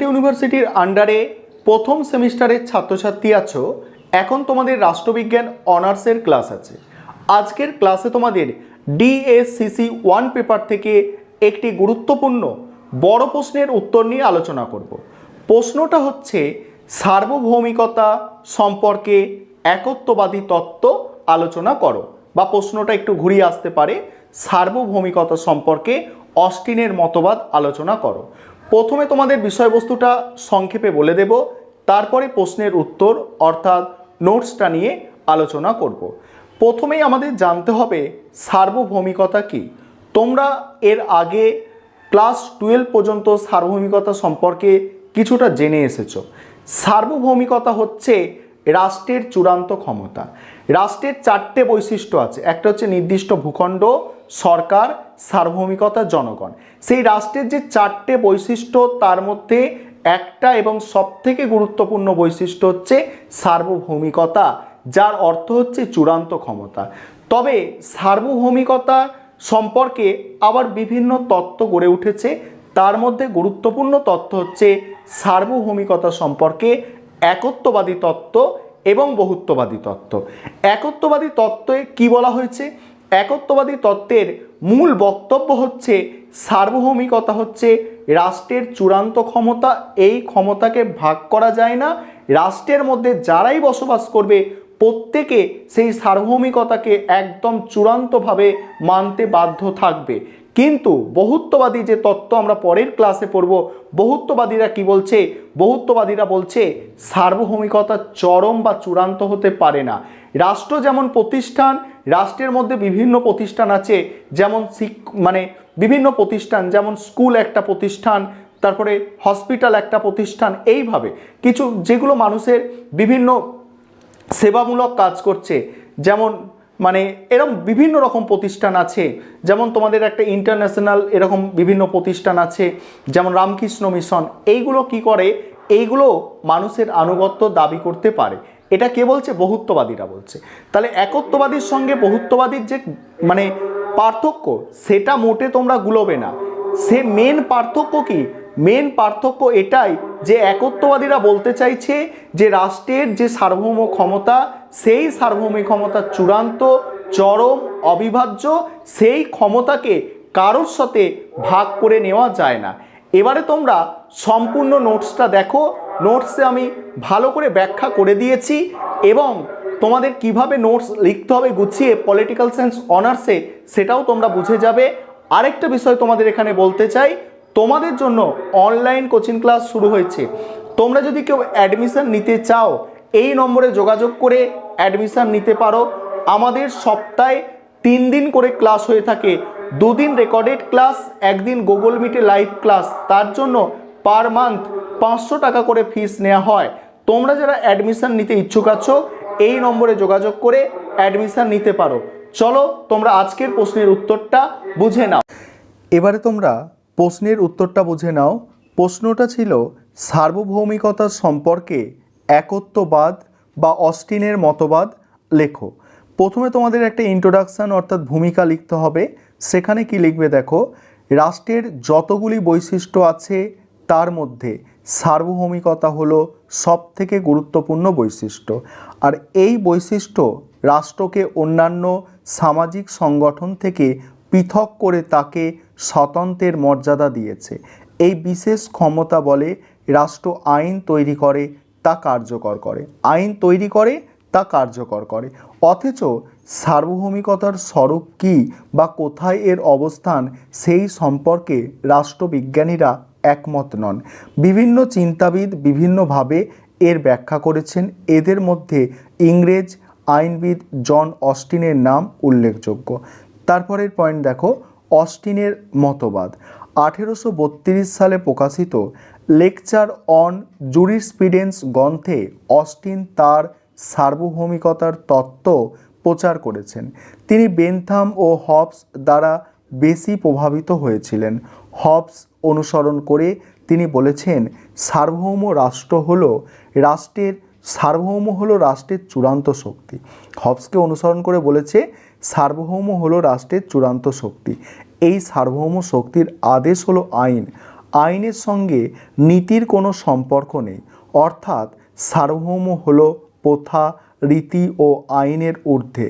কলকাতা ইউনিভার্সিটির আন্ডারে প্রথম সেমিস্টারের ছাত্রছাত্রী আছো। এখন তোমাদের রাষ্ট্রবিজ্ঞান অনার্সের ক্লাস আছে। আজকের ক্লাসে তোমাদের ডিএসসিসি 1 পেপার থেকে একটি গুরুত্বপূর্ণ বড় প্রশ্নের উত্তর নিয়ে আলোচনা করব। প্রশ্নটা হচ্ছে সার্বভৌমিকতা সম্পর্কে একত্ববাদী তত্ত্ব আলোচনা করো, বা প্রশ্নটা একটু ঘুরিয়ে আসতে পারে, সার্বভৌমিকতা সম্পর্কে অস্টিনের মতবাদ আলোচনা করো। প্রথমে তোমাদের বিষয়বস্তুটা সংক্ষেপে বলে দেব, তারপরে প্রশ্নের উত্তর অর্থাৎ নোটসটা নিয়ে আলোচনা করব। প্রথমেই আমাদের জানতে হবে সার্বভৌমিকতা কী। তোমরা এর আগে ক্লাস 12 পর্যন্ত সার্বভৌমিকতা সম্পর্কে কিছুটা জেনে এসেছো। সার্বভৌমিকতা হচ্ছে রাষ্ট্রের চূড়ান্ত ক্ষমতা। রাষ্ট্রের 4টে বৈশিষ্ট্য আছে। একটা হচ্ছে নির্দিষ্ট ভূখণ্ড, সরকার, সার্বভৌমিকতা, জনগণ। সেই রাষ্ট্রের যে 4টে বৈশিষ্ট্য তার মধ্যে একটা এবং সবথেকে গুরুত্বপূর্ণ বৈশিষ্ট্য হচ্ছে সার্বভৌমিকতা, যার অর্থ হচ্ছে চূড়ান্ত ক্ষমতা। তবে সার্বভৌমিকতা সম্পর্কে আবার বিভিন্ন তত্ত্ব গড়ে উঠেছে। তার মধ্যে গুরুত্বপূর্ণ তত্ত্ব হচ্ছে সার্বভৌমিকতা সম্পর্কে একত্ববাদী তত্ত্ব এবং বহুত্ববাদী তত্ত্ব। একত্ববাদী তত্ত্বে কি বলা হয়েছে? একত্ববাদী তত্ত্বের মূল বক্তব্য হচ্ছে সার্বভৌমিকতা হচ্ছে রাষ্ট্রের চূড়ান্ত ক্ষমতা। এই ক্ষমতাকে ভাগ করা যায় না। রাষ্ট্রের মধ্যে যারাই বসবাস করবে প্রত্যেকে সেই সার্বভৌমিকতাকে একদম চূড়ান্তভাবে মানতে বাধ্য থাকবে। কিন্তু বহুত্ববাদী যে তত্ত্ব আমরা পরের ক্লাসে পড়ব, বহুত্ববাদীরা কি বলছে? বহুত্ববাদীরা বলছে সার্বভৌমিকতা চরম বা চূড়ান্ত হতে পারে না। রাষ্ট্র যেমন প্রতিষ্ঠান, রাষ্ট্রের মধ্যে বিভিন্ন প্রতিষ্ঠান আছে, যেমন বিভিন্ন প্রতিষ্ঠান, যেমন স্কুল একটা প্রতিষ্ঠান, তারপরে হসপিটাল একটা প্রতিষ্ঠান, এইভাবে কিছু যেগুলো মানুষের বিভিন্ন সেবামূলক কাজ করছে, যেমন এরকম বিভিন্ন রকম প্রতিষ্ঠান আছে। যেমন তোমাদের একটা ইন্টারন্যাশনাল এরকম বিভিন্ন প্রতিষ্ঠান আছে, যেমন রামকৃষ্ণ মিশন। এইগুলো কি করে? এইগুলো মানুষের আনুগত্য দাবি করতে পারে। এটা কে বলছে? বহুত্ববাদীরা বলছে। তাহলে একত্ববাদীর সঙ্গে বহুত্ববাদীর যে পার্থক্য, সেটা মোটে তোমরা গুলোবে না। সে মেন পার্থক্য কি? মেন পার্থক্য এটাই যে একত্ববাদীরা বলতে চাইছে যে রাষ্ট্রের যে সার্বভৌম ক্ষমতা, সেই সার্বভৌমিক ক্ষমতা চূড়ান্ত, চরম, অবিভাজ্য। সেই ক্ষমতাকে কারোর সাথে ভাগ করে নেওয়া যায় না। এবারে তোমরা সম্পূর্ণ নোটসটা দেখো। নোটসে আমি ভালো করে ব্যাখ্যা করে দিয়েছি, এবং তোমাদের কিভাবে নোটস লিখতে হবে গুছিয়ে পলিটিক্যাল সায়েন্স অনার্সে, সেটাও তোমরা বুঝে যাবে। আরেকটা বিষয় তোমাদের এখানে বলতে চাই, তোমাদের জন্য অনলাইন কোচিং ক্লাস শুরু হয়েছে। তোমরা যদি কেউ অ্যাডমিশন নিতে চাও, এই নম্বরে যোগাযোগ করে অ্যাডমিশন নিতে পারো। আমাদের সপ্তাহে 3 দিন করে ক্লাস হয়ে থাকে। 2 দিন রেকর্ডেড ক্লাস, 1 দিন গুগল মিটে লাইভ ক্লাস। তার জন্য পার মান্থ 500 টাকা করে ফিস নেওয়া হয়। তোমরা যারা অ্যাডমিশন নিতে ইচ্ছুক আছো, এই নম্বরে যোগাযোগ করে অ্যাডমিশন নিতে পারো। চলো তোমরা আজকের প্রশ্নের উত্তরটা বুঝে নাও। এবারে তোমরা প্রশ্নের উত্তরটা বুঝে নাও। প্রশ্নটা ছিল সার্বভৌমিকতা সম্পর্কে একত্ববাদ বা অস্টিনের মতবাদ লেখো। প্রথমে তোমাদের একটা ইন্ট্রোডাকশান অর্থাৎ ভূমিকা লিখতে হবে। সেখানে কি লিখবে দেখো, রাষ্ট্রের যতগুলি বৈশিষ্ট্য আছে তার মধ্যে সার্বভৌমিকতা হলো সবথেকে গুরুত্বপূর্ণ বৈশিষ্ট্য। আর এই বৈশিষ্ট্য রাষ্ট্রকে অন্যান্য সামাজিক সংগঠন থেকে পৃথক করে তাকে স্বতন্ত্রের মর্যাদা দিয়েছে। এই বিশেষ ক্ষমতা বলে রাষ্ট্র আইন তৈরি করে, তা কার্যকর করে। আইন তৈরি করে, তা কার্যকর করে। অথচ সার্বভৌমিকতার স্বরূপ কী বা কোথায় এর অবস্থান, সেই সম্পর্কে রাষ্ট্রবিজ্ঞানীরা একমত নন। বিভিন্ন চিন্তাবিদ বিভিন্নভাবে এর ব্যাখ্যা করেছেন। এদের মধ্যে ইংরেজ আইনবিদ জন অস্টিনের নাম উল্লেখযোগ্য। তারপরের পয়েন্ট দেখো, অস্টিনের মতবাদ। 1832 সালে প্রকাশিত লেকচার অন জুরিসপ্রুডেন্স গ্রন্থে অস্টিন তার সার্বভৌমিকতার তত্ত্ব প্রচার করেছেন। তিনি বেনথাম ও হবস দ্বারা বেশি প্রভাবিত হয়েছিলেন। হবস অনুসরণ করে তিনি বলেছেন সার্বভৌম হলো রাষ্ট্রের চূড়ান্ত শক্তি। হবসকে অনুসরণ করে বলেছে সার্বভৌম হলো রাষ্ট্রের চূড়ান্ত শক্তি। এই সার্বভৌম শক্তির আদেশ হলো আইন। আইনের সঙ্গে নীতির কোনো সম্পর্ক নেই, অর্থাৎ সার্বভৌম হলো প্রথা, রীতি ও আইনের ঊর্ধ্বে।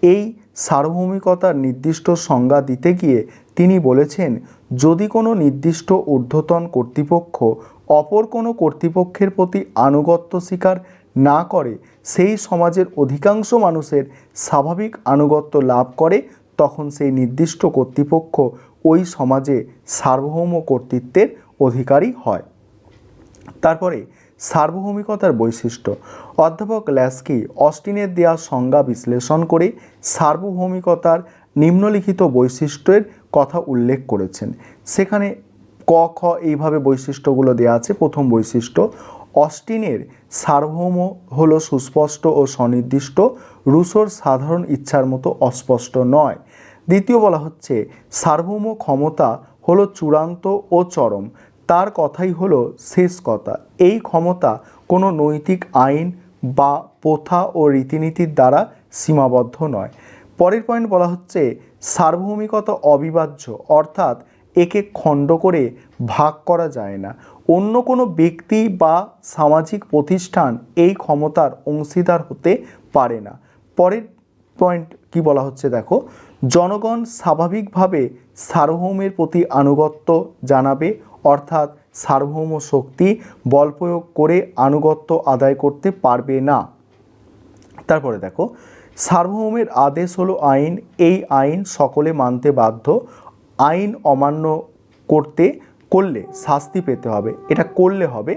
এই সার্বভৌমিকতার নির্দিষ্ট সংজ্ঞা দিতে গিয়ে তিনি বলেছেন, যদি কোনো নির্দিষ্ট ঊর্ধ্বতন কর্তৃপক্ষ অপর কোনো কর্তৃপক্ষের প্রতি আনুগত্য স্বীকার না করে সেই সমাজের অধিকাংশ মানুষের স্বাভাবিক আনুগত্য লাভ করে, তখন সেই নির্দিষ্ট কর্তৃপক্ষ ওই সমাজে সার্বভৌম কর্তৃত্বের অধিকারী হয়। তারপরে সার্বভৌমিকতার বৈশিষ্ট্য। অধ্যাপক ল্যাস্কি অস্টিনের দেওয়া সংজ্ঞা বিশ্লেষণ করে সার্বভৌমিকতার নিম্নলিখিত বৈশিষ্ট্যের কথা উল্লেখ করেছেন। সেখানে ক খ এইভাবে বৈশিষ্ট্যগুলো দেওয়া আছে। প্রথম বৈশিষ্ট্য, অস্টিনের সার্বভৌম হলো সুস্পষ্ট ও সুনির্দিষ্ট, রুশোর সাধারণ ইচ্ছার মতো অস্পষ্ট নয়। দ্বিতীয় বলা হচ্ছে, সার্বভৌম ক্ষমতা হলো চূড়ান্ত ও চরম, তার কথাই হলো শেষ কথা। এই ক্ষমতা কোনো নৈতিক আইন বা প্রথা ও রীতিনীতির দ্বারা সীমাবদ্ধ নয়। পরের পয়েন্ট বলা হচ্ছে, সার্বভৌমিকতা অবিভাজ্য, অর্থাৎ একে খণ্ড করে ভাগ করা যায় না। অন্য কোনো ব্যক্তি বা সামাজিক প্রতিষ্ঠান এই ক্ষমতার অংশীদার হতে পারে না। পরের পয়েন্ট কি বলা হচ্ছে দেখো, জনগণ স্বাভাবিকভাবে সার্বভৌমের প্রতি আনুগত্য জানাবে, অর্থাৎ সার্বভৌম শক্তি বল প্রয়োগ করে আনুগত্য আদায় করতে পারবে না। তারপরে দেখো, সার্বভৌমের আদেশ হলো আইন, এই আইন সকলে মানতে বাধ্য, আইন অমান্য করলে শাস্তি পেতে হবে, এটা করলে হবে,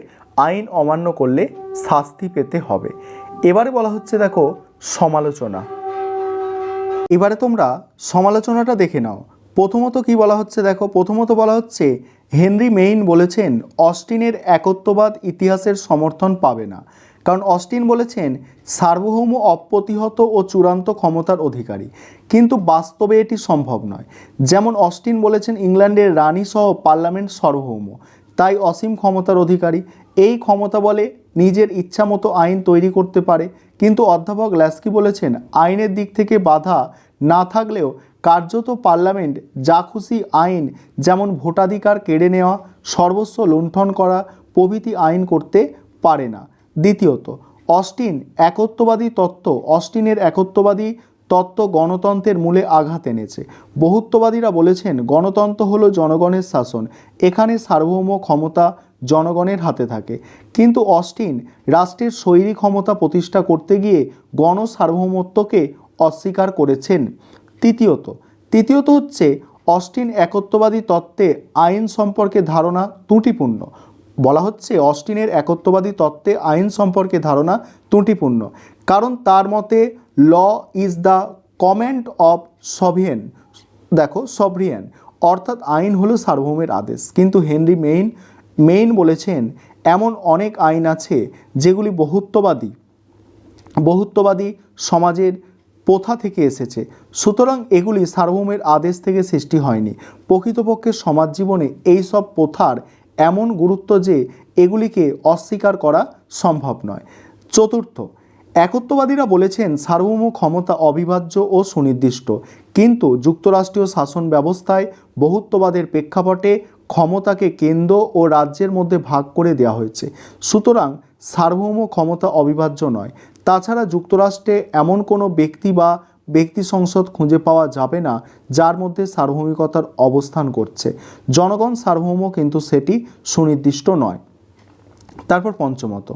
আইন অমান্য করলে শাস্তি পেতে হবে। এবারে বলা হচ্ছে দেখো সমালোচনা। এবারে তোমরা সমালোচনাটা দেখে নাও। প্রথমত কি বলা হচ্ছে দেখো, প্রথমত বলা হচ্ছে, হেনরি মেইন বলেছেন অস্টিনের একত্ববাদ ইতিহাসের সমর্থন পাবে না, কারণ অস্টিন বলেছেন সার্বভৌম অপ্রতিহত ও চূড়ান্ত ক্ষমতার অধিকারী, কিন্তু বাস্তবে এটি সম্ভব নয়। যেমন অস্টিন বলেছেন ইংল্যান্ডের রানী সহ পার্লামেন্ট সার্বভৌম, তাই অসীম ক্ষমতার অধিকারী, এই ক্ষমতা বলে নিজের ইচ্ছা মতো আইন তৈরি করতে পারে। কিন্তু অধ্যাপক ল্যাস্কি বলেছেন আইনের দিক থেকে বাধা না থাকলেও কার্যত পার্লামেন্ট যা খুশি আইন, যেমন ভোটাধিকার কেড়ে নেওয়া, সর্বস্ব লুণ্ঠন করা প্রভৃতি আইন করতে পারে না। দ্বিতীয়ত, অস্টিনের একত্ববাদী তত্ত্ব গণতন্ত্রের মূলে আঘাত এনেছে। বহুত্ববাদীরা বলেছেন গণতন্ত্র হলো জনগণের শাসন, এখানে সার্বভৌম ক্ষমতা জনগণের হাতে থাকে। কিন্তু অস্টিন রাষ্ট্রের শৈলী ক্ষমতা প্রতিষ্ঠা করতে গিয়ে গণসার্বভৌমত্বকে অস্বীকার করেছেন। তৃতীয়ত হচ্ছে, অস্টিন একত্ববাদী তত্ত্বে আইন সম্পর্কে ধারণা ত্রুটিপূর্ণ। বলা হচ্ছে অস্টিনের একত্ববাদী তত্ত্বে আইন সম্পর্কে ধারণা ত্রুটিপূর্ণ, কারণ তার মতে law is the command of sovereign, অর্থাৎ আইন হলো সার্বভৌমের আদেশ। কিন্তু হেনরি মেইন বলেছেন এমন অনেক আইন আছে যেগুলি বহুত্ববাদী সমাজের প্রথা থেকে এসেছে, সুতরাং এগুলি সার্বভৌমের আদেশ থেকে সৃষ্টি হয়নি। প্রকৃতপক্ষে সমাজ জীবনে এই সব প্রথার এমন গুরুত্ব যে এগুলিকে অস্বীকার করা সম্ভব নয়। চতুর্থ, একত্ববাদীরা বলেছেন সার্বভৌম ক্ষমতা অবিভাজ্য ও সুনির্দিষ্ট, কিন্তু যুক্তরাষ্ট্রীয় শাসন ব্যবস্থায় বহুত্ববাদের প্রেক্ষাপটে ক্ষমতাকে কেন্দ্র ও রাজ্যের মধ্যে ভাগ করে দেওয়া হয়েছে, সুতরাং সার্বভৌম ক্ষমতা অবিভাজ্য নয়। তাছাড়া যুক্তরাষ্ট্রে এমন কোনো ব্যক্তি বা ব্যক্তি সংসদ খুঁজে পাওয়া যাবে না যার মধ্যে সার্বভৌমিকতার অবস্থান করছে। জনগণ সার্বভৌম, কিন্তু সেটি সুনির্দিষ্ট নয়। তারপর পঞ্চমত,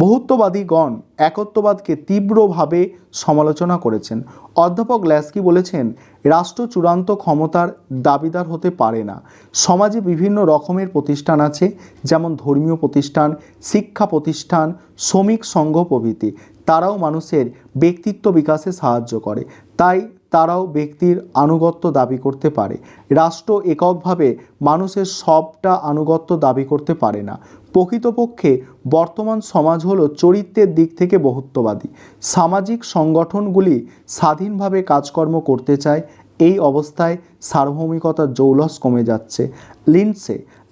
বহুত্ববাদীগণ একত্ববাদকে তীব্রভাবে সমালোচনা করেছেন। অধ্যাপক ল্যাস্কি বলেছেন রাষ্ট্র চূড়ান্ত ক্ষমতার দাবিদার হতে পারে না। সমাজে বিভিন্ন রকমের প্রতিষ্ঠান আছে, যেমন ধর্মীয় প্রতিষ্ঠান, শিক্ষা প্রতিষ্ঠান, শ্রমিক সংঘ প্রভৃতি। তারাও মানুষের ব্যক্তিত্ব বিকাশে সাহায্য করে, তাই তারাও ব্যক্তির আনুগত্য দাবি করতে পারে। রাষ্ট্র এককভাবে মানুষের সবটা আনুগত্য দাবি করতে পারে না। প্রকৃতপক্ষে বর্তমান সমাজ হলো চরিত্রের দিক থেকে বহুত্ববাদী। সামাজিক সংগঠনগুলি স্বাধীনভাবে কাজকর্ম করতে চায়, এই অবস্থায় সার্বভৌমিকতার জৌলস কমে যাচ্ছে।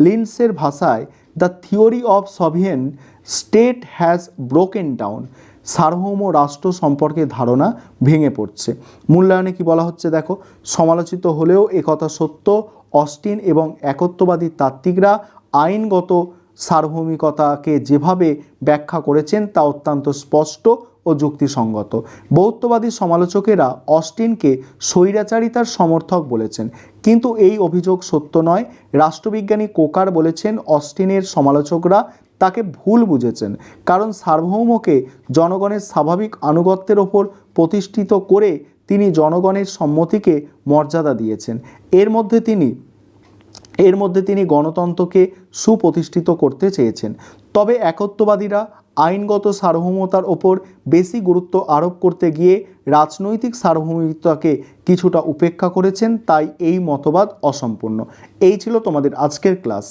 লিন্ডসের ভাষায় the theory of sovereign state has broken down, সার্বভৌম রাষ্ট্র সম্পর্কে ধারণা ভেঙে পড়ছে। মূল্যায়নে কি বলা হচ্ছে দেখো, সমালোচিত হলেও একথা সত্য, অস্টিন এবং একত্ববাদী তাত্ত্বিকরা আইনগত সার্বভৌমিকতাকে যেভাবে ব্যাখ্যা করেছেন তা অত্যন্ত স্পষ্ট ও যুক্তিসঙ্গত। বৌদ্ধবাদী সমালোচকেরা অস্টিনকে স্বৈরাচারিতার সমর্থক বলেছেন, কিন্তু এই অভিযোগ সত্য নয়। রাষ্ট্রবিজ্ঞানী কোকার বলেছেন অস্টিনের সমালোচকরা তাকে ভুল বুঝেছেন, কারণ সার্বভৌমকে জনগণের স্বাভাবিক আনুগত্যের ওপর প্রতিষ্ঠিত করে তিনি জনগণের সম্মতিকে মর্যাদা দিয়েছেন। এর মধ্যে তিনি গণতন্ত্রকে সুপ্রতিষ্ঠিত করতে চেয়েছেন। তবে একত্ববাদীরা আইনগত সার্বভৌমতার ওপর বেশি গুরুত্ব আরোপ করতে গিয়ে রাজনৈতিক সার্বভৌমিকতাকে কিছুটা উপেক্ষা করেছেন, তাই এই মতবাদ অসম্পূর্ণ। এই ছিল তোমাদের আজকের ক্লাস।